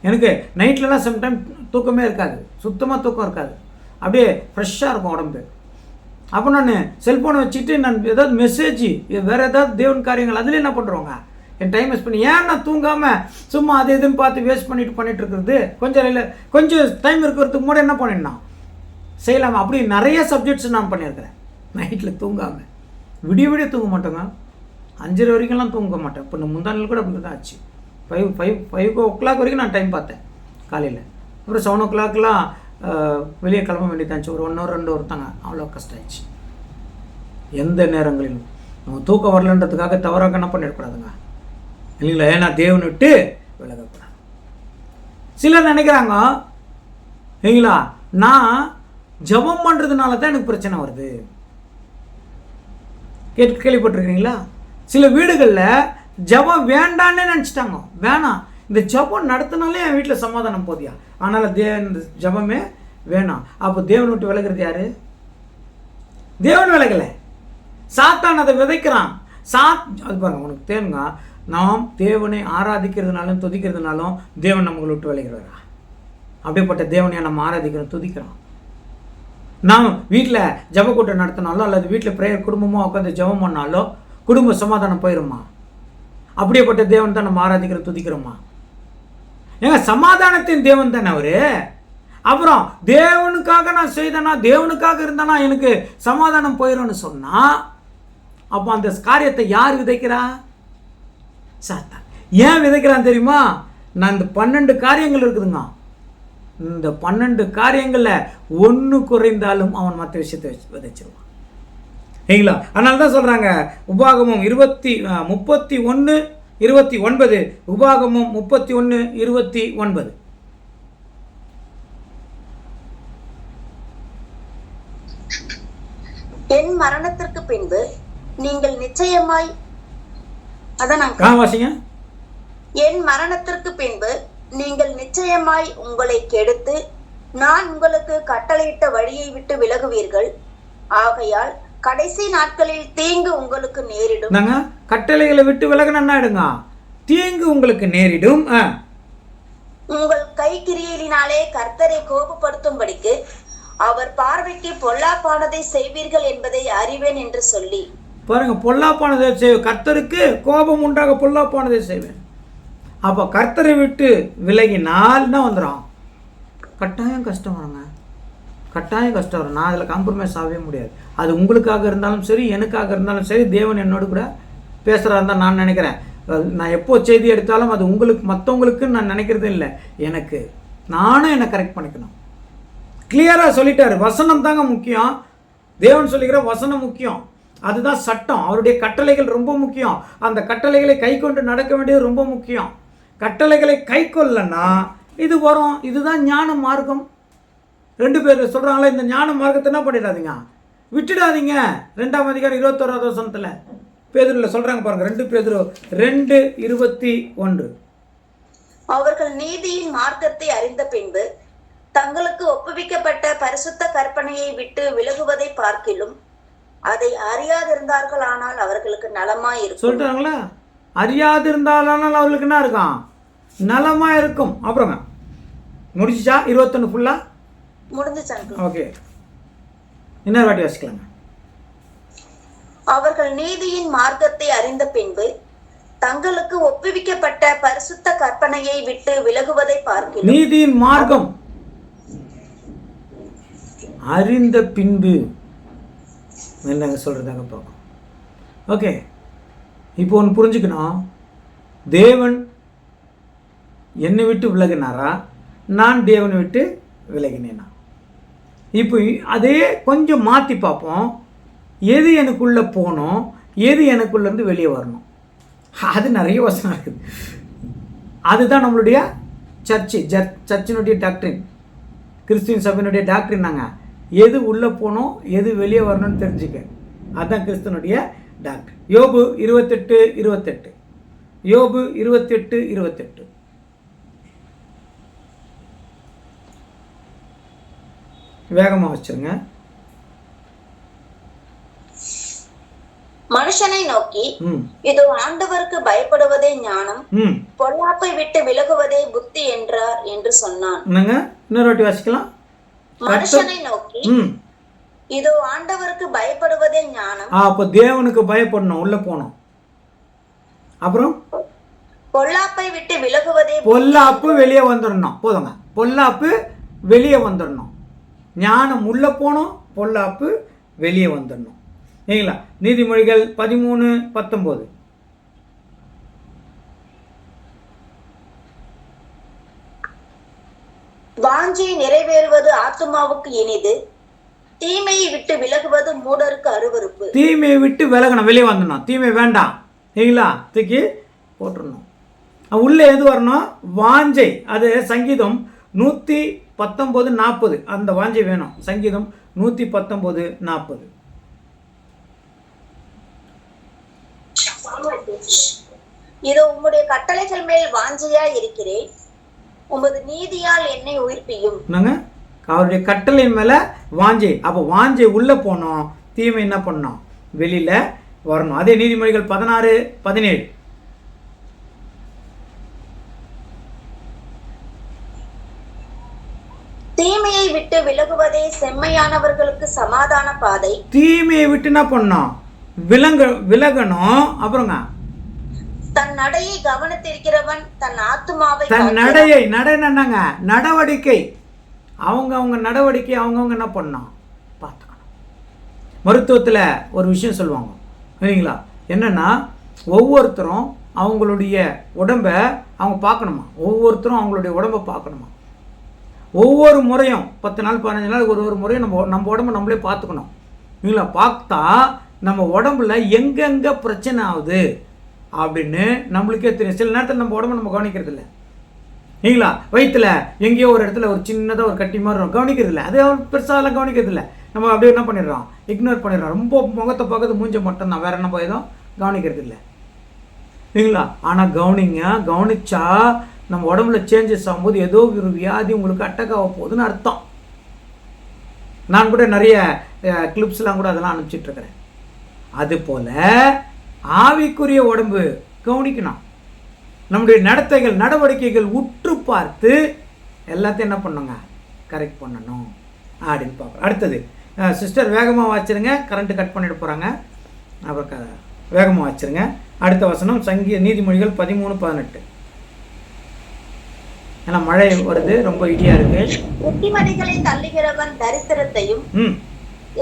எனக்கு நைட்லலாம் சம்டைம் தூக்கமே இருக்காது, சுத்தமாக தூக்கம் இருக்காது, அப்படியே ஃப்ரெஷ்ஷாக இருக்கும் உடம்பு. அப்போ நான் செல்ஃபோனை வச்சுட்டு நான் ஏதாவது மெசேஜ் வேறு ஏதாவது தேவன் காரியங்கள் அதில் என்ன பண்ணுறோங்க, என் டைம் வேஸ்ட் பண்ணி ஏன் நான் தூங்காமல் சும்மா அது எதுன்னு பார்த்து வேஸ்ட் பண்ணிட்டு இருக்கிறது. கொஞ்சம் டைம் இருக்கிறதுக்கு முன்னாடி என்ன பண்ணிடணும் செய்யலாமா? அப்படி நிறைய சப்ஜெக்ட்ஸ் நான் பண்ணியிருக்கிறேன். நைட்டில் தூங்காமல் விடிய தூங்க மாட்டேங்க, 5:30 வரைக்கும்லாம் தூங்க மாட்டேன். இப்போ முந்தானில் கூட அப்படி தான் ஆச்சு. 5 o'clock வரைக்கும் நான் டைம் பார்த்தேன் காலையில். அப்புறம் 7 o'clockலாம் வெளியே கிளம்ப வேண்டியதாச்சு. ஒரு 1 hour 2 hour தாங்க, அவ்வளோ கஷ்டம் ஆயிடுச்சு. எந்த நேரங்களிலும் நம்ம தூக்கம் வரலன்றதுக்காக தவறாக என்ன பண்ணிடக்கூடாதுங்க இல்லைங்களா? ஏன்னா தேவனை விட்டு விலகக்கூடாது. சிலர் நினைக்கிறாங்க இல்லைங்களா, நான் ஜபம் பண்ணுறதுனால தான் எனக்கு பிரச்சனை வருது. கேள்விப்பட்டிருக்கிறீங்களா? சில வீடுகளில் ஜபம் வேண்டான்னே நினச்சிட்டாங்க. வேணாம், இந்த ஜபம் நடத்தினாலே என் வீட்டில் சமாதானம் போதியா, அதனால் இந்த ஜபமே வேணாம். அப்போ தேவன் விட்டு விலகிறது யாரு? தேவன் விலகலை, சாத்தான் அதை விதைக்கிறான். அது பாருங்க, உனக்கு தேனுங்க, நாம் தேவனை ஆராதிக்கிறதுனாலும் துதிக்கிறதுனாலும் தேவன் நம்மளை விட்டு விலகிறாரா? அப்படிப்பட்ட தேவனையை நம்ம ஆராதிக்கிறோம், துதிக்கிறோம். நாம் வீட்டில் ஜப கூட்டம் நடத்தினாலோ அல்லது வீட்டில் ப்ரேயர் குடும்பமாக உட்காந்து ஜபம் பண்ணாலோ குடும்ப சமாதானம் போயிடுமா? அப்படியேப்பட்ட தேவன் தான் நம்ம ஆராதிக்கிறோம், துதிக்கிறோமா? ஏங்க சமாதானத்தின் தேவன் தானே அவரு. அப்புறம் தேவனுக்காக நான் செய்தேனா, தேவனுக்காக இருந்தானா எனக்கு சமாதானம் போயிடும்னு சொன்னா, அப்போ அந்த காரியத்தை யார் விதைக்கிறா? சாத்தான். ஏன் விதைக்கிறான் தெரியுமா? நான் இந்த 12 காரியங்கள் இருக்குதுங்க. இந்த 12 காரியங்களில் ஒன்று குறைந்தாலும் அவன் மற்ற விஷயத்தை விதைச்சிருவான். சரிங்களா? அதனால தான் சொல்கிறாங்க உபாகமம் 31:29. உபாகமம் 31:29. என் மரணத்திற்கு பின்பு நீங்கள் நிச்சயமாய் வாசிங்க. என் மரணத்திற்கு பின்பு நீங்கள் நிச்சயமாய் உங்களை கெடுத்து நான் உங்களுக்கு கட்டளையிட்ட வழியை விட்டு விலகுவீர்கள். ஆகையால் கடைசி நாட்களில் தீங்கு உங்களுக்கு நேரிடும். கட்டளைகளை விட்டு விலகினா தீங்கு உங்களுக்கு நேரிடும். உங்கள் கைக்கிரியலினாலே கர்த்தரை கோபப்படுத்தும்படிக்கு அவர் பார்வைக்கு பொல்லாப்பானதை செய்வீர்கள் என்பதை அறிவேன் என்று சொல்லி. பாருங்க, பொல்லாப்பானதை செய்வேன், கர்த்தருக்கு கோபம் உண்டாக பொல்லாப்பானதை செய்வேன். அப்போ கர்த்தரை விட்டு விலகினால் என்ன வந்துடும்? கட்டாயம் கஷ்டம் வருங்க. கட்டாயம் கஷ்டம் வரும். நான் அதில் காம்ப்ரமைஸ் ஆகவே முடியாது. அது உங்களுக்காக இருந்தாலும் சரி, எனக்காக இருந்தாலும் சரி, தேவன் என்னோடு கூட பேசுகிறாரு தான் நான் நினைக்கிறேன். நான் எப்போ செய்தி எடுத்தாலும் அது உங்களுக்கு, மற்றவங்களுக்கு நான் நினைக்கிறதும் இல்லை, எனக்கு. நானும் என்னை கரெக்ட் பண்ணிக்கணும். கிளியராக சொல்லிட்டாரு. வசனம் தாங்க முக்கியம். தேவன் சொல்லிக்கிற வசனம் முக்கியம். அதுதான் சட்டம். அவருடைய கட்டளைகள் ரொம்ப முக்கியம். அந்த கட்டளைகளை கை கொண்டு நடக்க வேண்டியது ரொம்ப முக்கியம். கட்டளைகளை கை கொள்ளனா இது வரும். இதுதான் ஞான மார்க்கம். 2 பேர் சொல்கிறாங்களே, இந்த ஞான மார்க்கத்தை என்ன பண்ணிடாதீங்க, விட்டுடாதீங்க. 2ஆம் அதிகாரம் 21வது வசனத்தில் பேதுருல சொல்கிறாங்க பாருங்க. 2 பேதுரு 2:21. அவர்கள் நீதியின் மார்க்கத்தை அறிந்த பின்பு தங்களுக்கு ஒப்புவிக்கப்பட்ட பரிசுத்த கற்பனையை விட்டு விலகுவதை பார்க்கிலும் அதை அறியாதிருந்தார்கள் ஆனால் அவர்களுக்கு நலமாய் இருக்கும். சொல்றாங்களா? அறியாதிருந்தாலும் அவர்களுக்கு என்ன இருக்கும்? நலமா இருக்கும். அப்புறங்க முடிச்சுச்சா? 21 ஃபுல்லா முடிஞ்சுச்சாங்க. ஓகே, இன்னொரு வாட்டி வாசிக்கலாங்க. அவர்கள் நீதியின் மார்க்கத்தை அறிந்த பின்பு தங்களுக்கு ஒப்புவிக்கப்பட்ட பரிசுத்த கற்பனையை விட்டு விலகுவதை பார்க்கிலும். நீதியின் மார்க்கம் அறிந்த பின்பு என்னங்க சொல்றதாக பார்ப்போம். ஓகே, இப்போ ஒன்று புரிஞ்சுக்கணும். தேவன் என்னை விட்டு விலகினாரா, நான் தேவனை விட்டு விலகினேனா? இப்போ அதே கொஞ்சம் மாற்றி பார்ப்போம். எது எனக்குள்ளே போகணும், எது எனக்குள்ளேருந்து வெளியே வரணும், அது நிறைய வசனம் இருக்குது. அதுதான் நம்மளுடைய சர்ச்சினுடைய டாக்டரின், கிறிஸ்துவின் சபையினுடைய டாக்டரின். நாங்கள் எது உள்ளே போகணும், எது வெளியே வரணும்னு தெரிஞ்சுக்க. அதுதான் கிறிஸ்துவனுடைய டாக்டர். யோபு 28:28. யோபு 28:28. வேகமாக வச்சிருங்க. மனுஷனை நோக்கி இதோ ஆண்டவருக்கு பயப்படுவதே ஞானம், பொல்லாப்பை விட்டு விலகுவதே புத்தி என்றார் என்று சொன்னான். இன்னொரு வாட்டி வாசிக்கலாம். மனுஷனை நோக்கி இதோ ஆண்டவருக்கு பயப்படுவதே ஞானம். அப்போ தேவனுக்கு பயப்படணும், உள்ள போனோம். அப்புறம் பொல்லாப்பை விட்டு விலகுவதே, பொல்லாப்பு வெளியே வந்துடணும். போதுங்க, பொல்லாப்பு வெளியே வந்துடணும். ஞானம் உள்ள போனோம், பொல்லாப்பு வெளியே வந்துடணும். சரிங்களா? நீதிமொழிகள் 13:19. வாஞ்சை நிறைவேறுவது ஆத்துமாவுக்கு இனிது, தீமையை விட்டு விலகுவது மூடருக்கு அருவருப்பு. தீமையை விட்டு விலகணும், வெளியே வந்துடணும். தீமை வேண்டாம். சரிங்களா? தூக்கி போட்டுடணும். உள்ளே எது வரணும்? வாஞ்சை. அது சங்கீதம் 119:40. அந்த வாஞ்சை வேணும். சங்கீதம் 119:40. இதோ உம்முடைய கட்டளைகள் மேல் வாஞ்சையா இருக்கிறேன், உமது நீதியால் என்னை உயிர்ப்பியும். அவருடைய கட்டளை மேல வாஞ்சை. அப்போ வாஞ்சை உள்ள போனோம், தீமை என்ன பண்ணோம்? வெளியில வரணும். அதே நீதிமொழிகள் 16:17. தீமையை விட்டு விலகுவதே செம்மையானவர்களுக்கு சமாதான பாதை. தீமையை விட்டு என்ன பண்ணோம்? விலகணும். அப்புறங்க தன் நடையை கவனித்திருக்கிறவன் தன் ஆத்துமாவை, தன் நடையை, என்னங்க? நடவடிக்கை. அவங்க நடவடிக்கை அவங்கவுங்க என்ன பண்ணணும்? பார்த்துக்கணும். மருத்துவத்தில் ஒரு விஷயம் சொல்லுவாங்க இல்லைங்களா? என்னன்னா, ஒவ்வொருத்தரும் அவங்களுடைய உடம்பை அவங்க பார்க்கணுமா, ஒவ்வொருத்தரும் அவங்களுடைய உடம்பை பார்க்கணுமா. ஒவ்வொரு முறையும் 10 நாள் 15 நாள் ஒரு முறையும் நம்ம உடம்பை நம்மளே பார்த்துக்கணும். இல்லைங்களா, பார்த்தா நம்ம உடம்புல எங்கெங்கே பிரச்சனை ஆகுது அப்படின்னு நம்மளுக்கே தெரியும். சில நேரத்தில் நம்ம உடம்பை நம்ம கவனிக்கிறது இல்லை. இல்லைங்களா, வயிற்றுல எங்கேயோ ஒரு இடத்துல ஒரு சின்னதாக ஒரு கட்டி மாதிரி கவனிக்கிறது இல்லை. அது பெருசாலாம் கவனிக்கிறது இல்லை. நம்ம அப்படியே என்ன பண்ணிடுறோம், இக்னோர் பண்ணிடுறோம். ரொம்ப முகத்தை பார்க்கறது மூஞ்ச மட்டும்தான், வேற என்ன எதுவும் கவனிக்கிறது இல்லை. இல்லைங்களா, ஆனால் கவனிச்சா நம்ம உடம்புல சேஞ்சஸ் ஆகும்போது ஏதோ ஒரு வியாதி உங்களுக்கு அட்டாக் ஆக போகுதுன்னு அர்த்தம். நான் கூட நிறைய கிளிப்ஸ்லாம் கூட அதெல்லாம் அனுப்பிச்சிட்ருக்கிறேன். அதுபோல் ஆவிக்குரிய உடம்பு கவனிக்கணும். நம்முடைய நடவடிக்கைகள் உற்று பார்த்து எல்லாத்தையும் என்ன பண்ணுங்க, கரெக்ட் பண்ணணும் அப்படின்னு பார்க்குறோம். அடுத்தது சிஸ்டர் வேகமாக வாச்சிருங்க, கரண்ட்டு கட் பண்ணிட்டு போகிறாங்க. அப்புறம் வேகமாக வாச்சிருங்க. அடுத்த வசனம் நீதிமொழிகள் 13:18. ஏன்னா மழை வருது, ரொம்ப இடியா இருக்கு. புத்திமதிகளை தள்ளுகிறவன் தரித்திரத்தையும்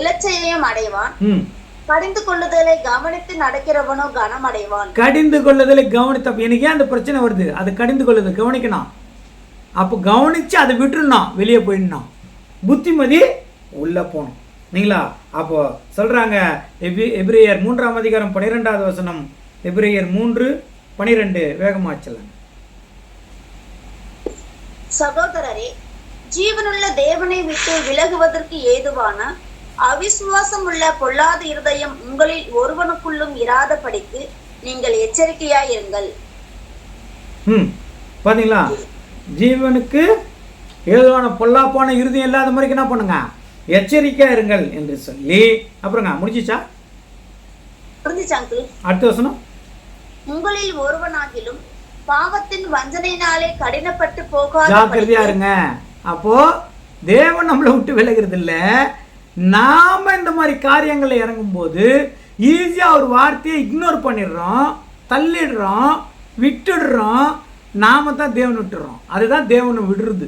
இலச்சையையும் அடைவான். கடிந்து கொள்ளுதலை கவனித்து நடக்கிறவனோ கனம் அடைவான். கடிந்து கொள்ளுதலை கவனித்த எனக்கு ஏன் அந்த பிரச்சனை வருது, அது கடிந்து கொள்ளுதல் கவனிக்கணும். அப்போ கவனிச்சு அதை விட்டுருணும், வெளியே போயிடணும். புத்திமதி உள்ள போகணும். நீங்களா, அப்போ சொல்றாங்க எபிரேயர் 3:12 வசனம். எபிரேயர் 3:12 வேகமா சொல்லலாம். சகோதரரே, ஜீவனுள்ள தேவனை விட்டு விலகுவதற்கு ஏதுவான அவிசுவாசம் உள்ள பொல்லாத இருதயம் உங்களில் ஒருவனுக்குள்ளும் இராதபடிக்கு நீங்கள் எச்சரிக்கையாயிருங்கள். பாத்தீங்களா, ஜீவனுக்கு ஏதுவான பொல்லாப்பான இருதயம் இல்லாத மாதிரி என்ன பண்ணுங்க, எச்சரிக்கையா இருங்கள் என்று சொல்லி அப்புறங்க முடிஞ்சிச்சா? அடுத்த வசனம், உங்களில் ஒருவனாகிலும் பாவத்தின் வஞ்சனையினாலே கடினப்பட்டு போகாத ஜாக்கிரதையா இருங்க. அப்போ தேவன் நம்மளை விட்டு விலகிறது இல்லை. நாம இந்த மாதிரி காரியங்களை இறங்கும் போது ஈஸியா ஒரு வார்த்தையை இக்னோர் பண்ணிடுறோம், தள்ளிடுறோம், விட்டுடுறோம். நாம தான் தேவன் விட்டுடுறோம். அதுதான் தேவனை விடுறது.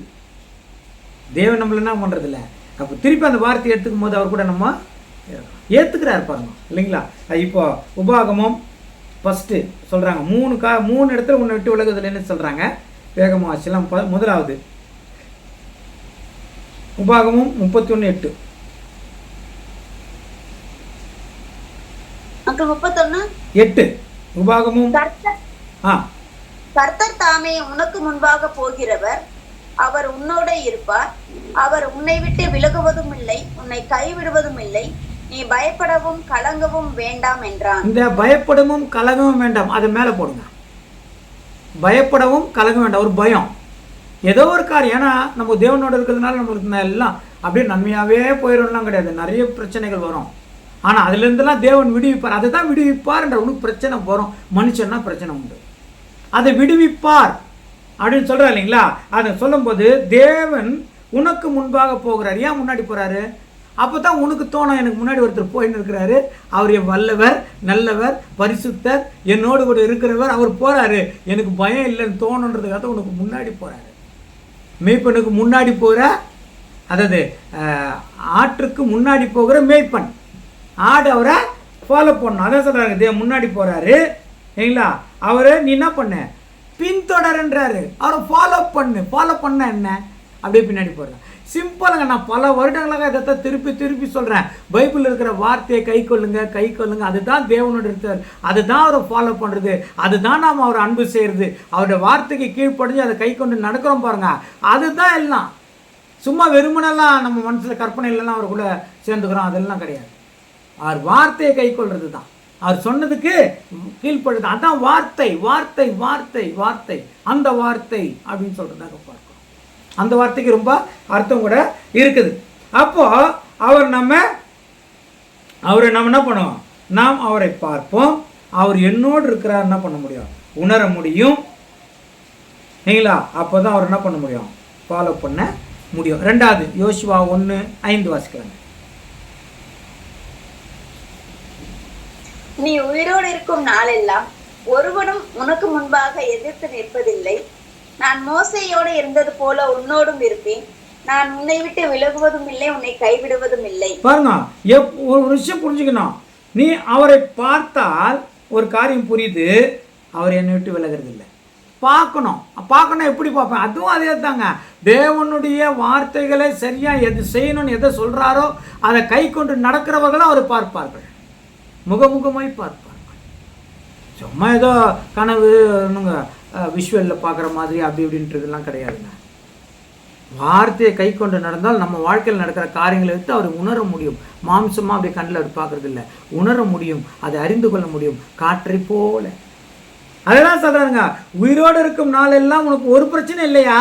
தேவன் நம்மள என்ன பண்றது இல்லை. அப்போ திருப்பி அந்த வார்த்தையை எடுத்துக்கும் போது அவர் கூட நம்ம ஏத்துக்கிறாரு பாருங்க, இல்லைங்களா. இப்போ உபாகமம் ஃபர்ஸ்ட் சொல்றாங்க, 3 இடத்துல உன்னை விட்டு விலகுதல்னு சொல்றாங்க. வேகமா ஆச்சலாம். முதலாவது உபாகமம் 31:8. 8 உபாகமும். கர்த்தர் தாமே உனக்கு முன்பாக போகிறவர், அவர் உன்னோட இருப்பார். அவர் உன்னை விட்டு விலகுவதும் இல்லை, உன்னை கைவிடுவதும் இல்லை. நீ பயப்படவும் கலங்கவும் வேண்டாம் என்றான். இந்த பயப்படவும் கலங்கவும் வேண்டாம் அதை மேல போடுங்க. பயப்படவும் கலங்க வேண்டாம், ஒரு பயம், ஏதோ ஒரு காரியம். ஏன்னா நம்ம தேவனோட இருக்கிறதுனால நம்மளுக்கு எல்லாம் அப்படியே நன்மையாவே போயிடும்லாம் கிடையாது, நிறைய பிரச்சனைகள் வரும். ஆனால் அதுலேருந்துலாம் தேவன் விடுவிப்பார். அதை தான் விடுவிப்பார் என்ற உனக்கு பிரச்சனை வரும், மனுஷன்னா பிரச்சனை உண்டு, அதை விடுவிப்பார் அப்படின்னு சொல்கிறா இல்லைங்களா. அதை சொல்லும்போது தேவன் உனக்கு முன்பாக போகிறார். ஏன் முன்னாடி போகிறாரு? அப்போ தான் உனக்கு தோணும், எனக்கு முன்னாடி ஒருத்தர் போயின்னு இருக்கிறாரு, அவர் என் வல்லவர், நல்லவர், பரிசுத்தர், என்னோடு கூட இருக்கிறவர், அவர் போகிறாரு, எனக்கு பயம் இல்லைன்னு தோணுன்றதுக்காக உனக்கு முன்னாடி போகிறாரு. மேய்ப்பனுக்கு முன்னாடி போகிற, அதாவது ஆற்றுக்கு முன்னாடி போகிற மேய்ப்பன், ஆடு அவரை ஃபாலோ பண்ணணும். அதான் சொல்கிறாங்க, தேவன் முன்னாடி போகிறாரு சரிங்களா. அவரை நீ என்ன பண்ண, பின்தொடர்ன்றாரு. அவரை ஃபாலோ பண்ண என்ன, அப்படியே பின்னாடி போடுறேன். சிம்பிளுங்க. நான் பல வருடங்களாக இதை திருப்பி சொல்கிறேன். பைபிளில் இருக்கிற வார்த்தையை கை கொள்ளுங்க. அதுதான் தேவனோட இருக்கிறார், அதுதான் அவரை ஃபாலோ பண்ணுறது, அதுதான் நாம் அவரை அன்பு செய்கிறது. அவருடைய வார்த்தைக்கு கீழ்ப்படிஞ்சு அதை கை கொண்டு நடக்கிறோம் பாருங்க, அதுதான் எல்லாம். சும்மா வெறுமனெல்லாம் நம்ம மனசில் கற்பனை இல்லைன்னா அவர் கூட சேர்ந்துக்கிறோம், அதெல்லாம் கிடையாது. அவர் வார்த்தையை கை கொள்வது தான், அவர் சொன்னதுக்கு கீழ்ப்படுது. அதான் வார்த்தை. அந்த வார்த்தை அப்படின்னு சொல்றதாக பார்க்கிறோம். அந்த வார்த்தைக்கு ரொம்ப அர்த்தம் கூட இருக்குது. அப்போ அவரை நம்ம என்ன பண்ணுவோம், நாம் அவரை பார்ப்போம். அவர் என்னோடு இருக்கிறார் என்ன பண்ண முடியும், உணர முடியும் சரிங்களா. அப்போதான் அவர் என்ன பண்ண முடியும், ஃபாலோ பண்ண முடியும். 2வது யோசுவா 1:5 வாசிக்கிறாங்க. நீ உயிரோடு இருக்கும் நாளெல்லாம் ஒருவனும் உனக்கு முன்பாக எதிர்த்து நிற்பதில்லை. நான் மோசையோடு இருந்தது போல உன்னோடும் இருப்பேன். நான் உன்னை விட்டு விலகுவதும் இல்லை, உன்னை கைவிடுவதும் இல்லை. பாருங்க, ஒரு விஷயம் புரிஞ்சுக்கணும். நீ அவரை பார்த்தால் ஒரு காரியம் புரியுது. அவர் என்னை விட்டு விலகிறது இல்லை. பார்க்கணும் எப்படி பார்ப்பேன்? அதுவும் அதே தாங்க. தேவனுடைய வார்த்தைகளை சரியாக எது செய்யணும்னு எதை சொல்கிறாரோ அதை கை கொண்டு நடக்கிறவர்களும் அவர் பார்ப்பார்கள், முகமுகமாய் பார்ப்பார்கள். சும்மா ஏதோ கனவு விஷுவலில் பார்க்குற மாதிரி அப்படி இப்படின்றதுலாம் கிடையாதுங்க. வார்த்தையை கை கொண்டு நடந்தால் நம்ம வாழ்க்கையில் நடக்கிற காரியங்களை எடுத்து அவர் உணர முடியும். மாம்சமாக அப்படி கண்ணில் அவர் பார்க்குறது இல்லை, உணர முடியும், அதை அறிந்து கொள்ள முடியும். காற்றை போல அதெல்லாம் சொல்கிறாருங்க. உயிரோடு இருக்கும் நாளெல்லாம் உனக்கு ஒரு பிரச்சனை இல்லையா?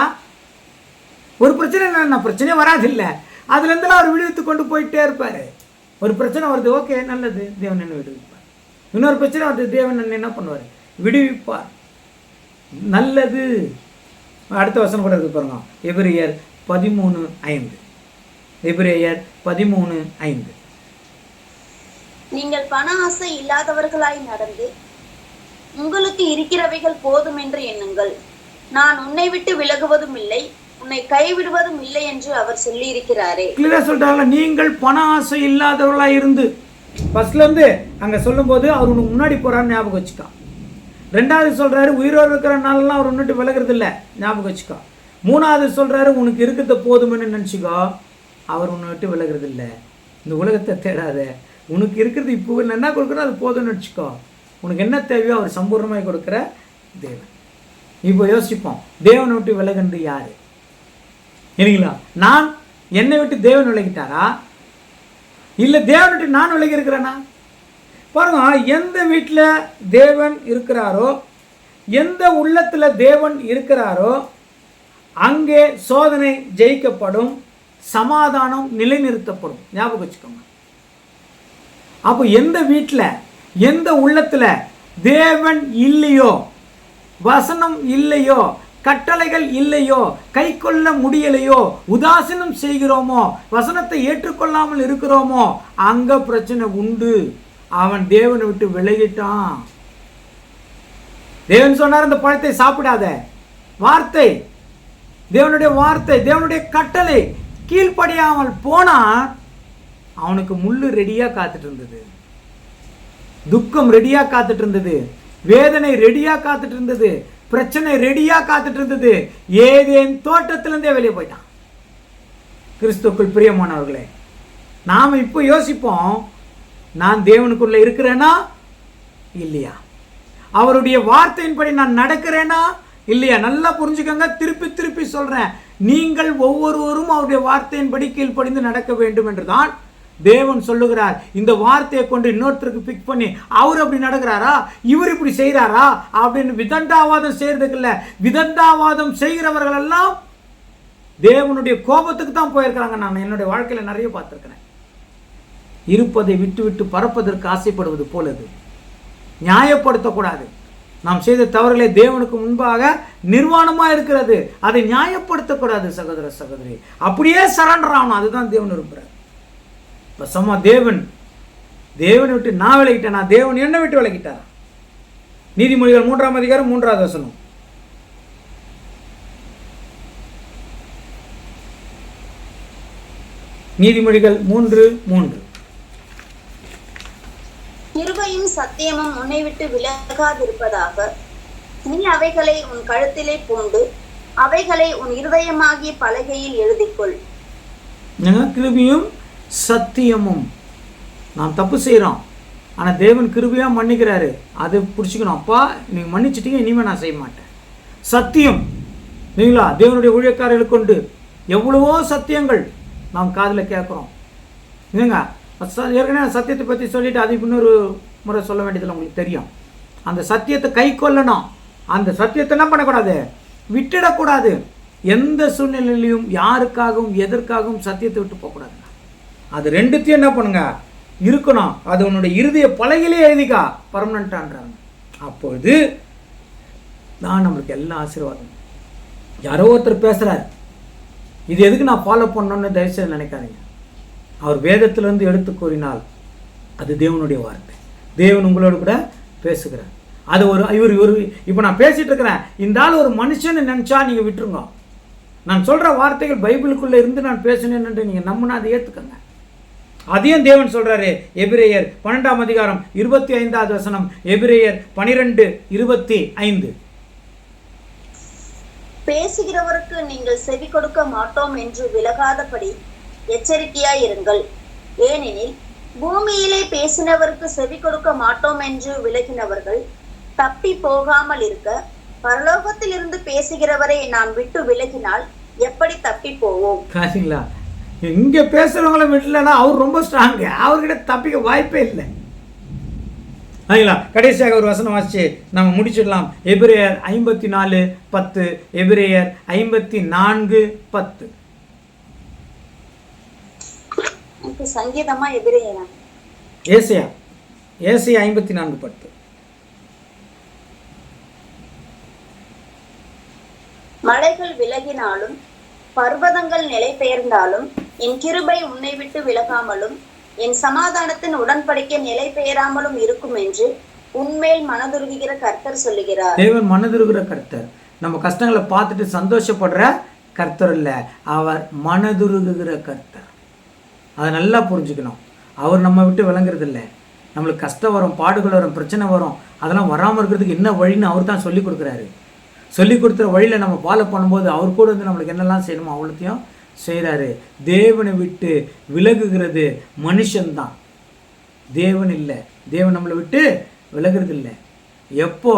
ஒரு பிரச்சனை என்ன? பிரச்சனையே வராதில்லை. அதுலேருந்துலாம் அவர் விடுவித்து கொண்டு போயிட்டே இருப்பார். ஒரு பிரச்சனை வருது, ஓகே நல்லது, தேவன் என்ன விடுவிப்பார். இன்னொரு பிரச்சனை வருது, தேவன் என்ன பண்ணுவார்? விடுவிப்பார். நல்லது. அடுத்த வசனம் கூட இருக்கு பாருங்க, எபிரேயர் 13:5. எபிரேயர் 13:5. நீங்கள் பண ஆசை இல்லாதவர்களாய் நடந்து உங்களுக்கு இருக்கிறவைகள் போதும் என்று எண்ணுங்கள். நான் உன்னை விட்டு விலகுவதும் இல்லை, உன்னை கைவிடுவதும் இல்லை என்று அவர் சொல்லி இருக்கிறாரே. கிளியரா சொல்றாங்க, நீங்கள் பண ஆசை இல்லாதவர்களா இருந்து. ஃபர்ஸ்ட்ல இருந்து அங்க சொல்லும் போது அவர் உனக்கு முன்னாடி போறான்னு ஞாபகம் வச்சுக்கா. ரெண்டாவது சொல்றாரு உயிரோடு இருக்கிற நாளெல்லாம் அவர் உன்னிட்டு விலகிறது இல்லை, ஞாபகம் வச்சுக்கா. மூணாவது சொல்றாரு உனக்கு இருக்கிறத போதும்னு நினைச்சுக்கோ, அவர் உன்னை விட்டு விலகிறது இல்லை. இந்த உலகத்தை தேடாத, உனக்கு இருக்கிறது இப்போ என்ன கொடுக்குறோ அது போதும்னு நினச்சிக்கோ. உனக்கு என்ன தேவையோ அவர் சம்பூர்ணமாக கொடுக்குற தேவன். இப்போ யோசிப்போம், தேவனை விட்டு விலகுன்றது யாரு இல்லைங்களா? நான் என்னை விட்டு தேவன் விலகிட்டாரா, இல்லை தேவன் விட்டு நான் விலகி இருக்கிறேனா? பாருங்க, எந்த வீட்டில் தேவன் இருக்கிறாரோ, எந்த உள்ளத்தில் தேவன் இருக்கிறாரோ அங்கே சோதனை ஜெயிக்கப்படும், சமாதானம் நிலைநிறுத்தப்படும். ஞாபகம் வச்சுக்கோங்க. அப்போ எந்த வீட்டில் எந்த உள்ளத்தில் தேவன் இல்லையோ, வசனம் இல்லையோ, கட்டளைகள் இல்லையோ, கை கொள்ள முடியலையோ, உதாசீனம் செய்கிறோமோ, வசனத்தை ஏற்றுக்கொள்ளாமல் இருக்கிறோமோ, அங்க பிரச்சனை உண்டு. அவன் தேவனை விட்டு விலகிட்டான். தேவன் சொன்னார் இந்த பழத்தை சாப்பிடாத. வார்த்தை, தேவனுடைய வார்த்தை, தேவனுடைய கட்டளை கீழ்ப்படியாமல் போனா அவனுக்கு முள்ளு ரெடியா காத்துட்டு இருந்தது, துக்கம் ரெடியா காத்துட்டு இருந்தது, வேதனை ரெடியா காத்துட்டு இருந்தது, பிரச்சனை ரெடியா காத்துட்டு இருந்தது. ஏதேன் தோட்டத்திலிருந்தே வெளியே போயிட்டான். கிறிஸ்துவுக்குள் பிரியமானவர்களே, நாம் இப்போ யோசிப்போம், நான் தேவனுக்குள்ள இருக்கிறேனா இல்லையா? அவருடைய வார்த்தையின்படி நான் நடக்கிறேனா இல்லையா? நல்லா புரிஞ்சுக்கங்க, திருப்பி திருப்பி சொல்றேன். நீங்கள் ஒவ்வொருவரும் அவருடைய வார்த்தையின்படி கீழ்ப்படிந்து நடக்க வேண்டும் என்றுதான் தேவன் சொல்லுகிறார். இந்த வார்த்தையை கொண்டு இன்னொருத்தருக்கு பிக் பண்ணி அவர் அப்படி நடக்கிறாரா, இவர் இப்படி செய்கிறாரா அப்படின்னு விதண்டாவாதம் செய்யறதுக்கு இல்லை. விதண்டாவாதம் செய்கிறவர்கள் எல்லாம் தேவனுடைய கோபத்துக்கு தான் போயிருக்கிறாங்க. நான் என்னுடைய வாழ்க்கையில் நிறைய பார்த்துருக்கிறேன். இருப்பதை விட்டு விட்டு பறப்பதற்கு ஆசைப்படுவது போலது. நியாயப்படுத்தக்கூடாது. நாம் செய்த தவறுகளை தேவனுக்கு முன்பாக நிர்வாணமாக இருக்கிறது, அதை நியாயப்படுத்தக்கூடாது. சகோதர சகோதரி, அப்படியே சரண்டர் ஆகணும். அதுதான் தேவன் விரும்புகிறார். பசமா தேவனை விட்டு நான் விலகிட்டேனா, தேவன் என்னை விட்டு விலகிட்டார். நீதிமொழிகள் 3ஆம் அதிகாரம் 3வது வசனம். நீதிமொழிகள் 3:3. கிருபையும் சத்தியமும் உன்னை விட்டு விலகாதிருப்பதாக, நீ அவைகளை உன் கழுத்திலே பூண்டு அவைகளை உன் இருதயமாகிய பலகையில் எழுதிக்கொள். கிருபையும் சத்தியமும். நாம் தப்பு செய்கிறோம், ஆனால் தேவன் கிருபையாக மன்னிக்கிறாரு. அதை பிடிச்சிக்கணும். அப்பா நீங்கள் மன்னிச்சிட்டீங்க, இனிமேல் நான் செய்ய மாட்டேன். சத்தியம் இல்லைங்களா? தேவனுடைய ஊழியக்காரர்களுக்கு கொண்டு எவ்வளவோ சத்தியங்கள் நாம் காதில் கேட்குறோம். இல்லைங்க, ஏற்கனவே சத்தியத்தை பற்றி சொல்லிவிட்டு அது இன்னொரு முறை சொல்ல வேண்டியதில் உங்களுக்கு தெரியும். அந்த சத்தியத்தை கை கொள்ளணும். அந்த சத்தியத்தை என்ன பண்ணக்கூடாது, விட்டுடக்கூடாது. எந்த சூழ்நிலையிலையும் யாருக்காகவும் எதற்காகவும் சத்தியத்தை விட்டு போகக்கூடாதுங்க. அது ரெண்டுத்தையும் என்ன பண்ணுங்க, இருக்கணும். அது உன்னுடைய இருதய பலகையிலே எழுதிக்கா, பர்மனண்டான்றாங்க. அப்பொழுது நான் நம்மளுக்கு எல்லா ஆசீர்வாதம். யாரோ ஒருத்தர் பேசுகிறார், இது எதுக்கு நான் ஃபாலோ பண்ணணும்னு தயவுசெய்து நினைக்காதீங்க. அவர் வேதத்திலிருந்து எடுத்து கூறினால் அது தேவனுடைய வார்த்தை. தேவன் உங்களோடு கூட பேசுகிறார். அது இவர் இப்போ நான் பேசிட்டு இருக்கிறேன், இந்த ஆள் ஒரு மனுஷன்னு நினச்சா நீங்கள் விட்டுருங்க. நான் சொல்கிற வார்த்தைகள் பைபிளுக்குள்ளே இருந்து நான் பேசினேன்னு நீங்கள் நம்பினா அதை ஏற்றுக்கங்க. அதையும் தேவன் சொல்றாரு. எபிரேயர் 12ஆம் அதிகாரம் 25வது வசனம், எபிரேயர் 12:25. பேசுகிறவருக்கு நீங்கள் செவி கொடுக்க மாட்டோம் என்று விலகாதபடி எச்சரிக்கையாயிருங்கள். ஏனெனில் பூமியிலே பேசினவருக்கு செவி கொடுக்க மாட்டோம் என்று விலகினவர்கள் தப்பி போகாமல் இருக்க, பரலோகத்திலிருந்து பேசுகிறவரை நாம் விட்டு விலகினால் எப்படி தப்பி போவோம்? காசிங்களா, இங்க பேசுறவங்கள விடலன்னா அவர் ரொம்ப ஸ்ட்ராங், அவர்கிட்ட தப்பிக்க வாய்ப்பே இல்லை. சரிங்களா? கடைசியாக ஒரு வசனம் வாசிச்சு நம்ம முடிச்சிடலாம். எபிரேயர் 54:10. எபிரேயர் 54:10. சங்கீதமா எபிரேயரா? ஏசியா 54:10. மலைகள் விலகினாலும் பர்வதங்கள் நிலை பெயர்ந்தாலும் என் கிருபை உன்னை விட்டு விலகாமலும் என் சமாதானத்தின் உடன்படிக்கை நிலை பெயராமலும் இருக்கும் என்று உன்மேல் மனதுருகுகிற கர்த்தர் சொல்லுகிறார். தேவன் மனதுருகிற கர்த்தர். நம்ம கஷ்டங்களை பார்த்துட்டு சந்தோஷப்படுற கர்த்தர் இல்ல, அவர் மனதுருகுகிற கர்த்தர். அதை நல்லா புரிஞ்சுக்கணும். அவர் நம்ம விட்டு விளங்குறது இல்லை. நம்மளுக்கு கஷ்டம் வரும், பாடுகள் வரும், பிரச்சனை வரும், அதெல்லாம் வராமல் இருக்கிறதுக்கு என்ன வழின்னு அவர் தான் சொல்லி கொடுக்குறாரு. சொல்லி கொடுக்குற வழியில் நம்ம ஃபாலோ பண்ணும்போது அவர் கூட வந்து நம்மளுக்கு என்னெல்லாம் செய்யணுமோ அவ்வளோத்தையும் செய்கிறாரு. தேவனை விட்டு விலகுகிறது மனுஷன்தான், தேவன் இல்லை. தேவன் நம்மளை விட்டு விலகிறது இல்லை. எப்போ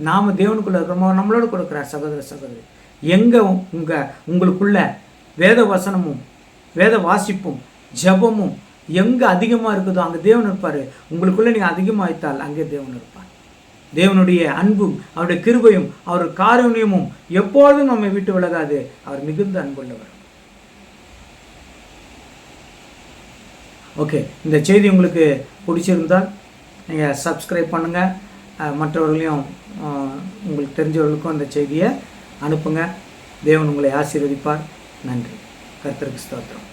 நாம் தேவனுக்குள்ளே இருக்கிறோமோ நம்மளோட கொடுக்குறார். சகோதர சகோதரி, எங்கே உங்களுக்குள்ள வேத வசனமும் வேத வாசிப்பும் ஜபமும் எங்கே அதிகமாக இருக்குதோ அங்கே தேவன் இருப்பார். உங்களுக்குள்ளே நீங்கள் அதிகமாக வைத்தால் அங்கே தேவன் இருப்பார். தேவனுடைய அன்பும் அவருடைய கிருபையும் அவர் காருண்யமும் எப்பொழுதும் நம்மை விட்டு விலகாது. அவர் மிகுந்த அன்புள்ளவர். ஓகே, இந்த செய்தி உங்களுக்கு பிடிச்சிருந்தால் நீங்கள் சப்ஸ்கிரைப் பண்ணுங்கள். மற்றவர்களையும் உங்களுக்கு தெரிஞ்சவர்களுக்கும் அந்த செய்தியை அனுப்புங்க. தேவன் உங்களை ஆசீர்வதிப்பார். நன்றி. கர்த்தருக்கு ஸ்தோத்திரம்.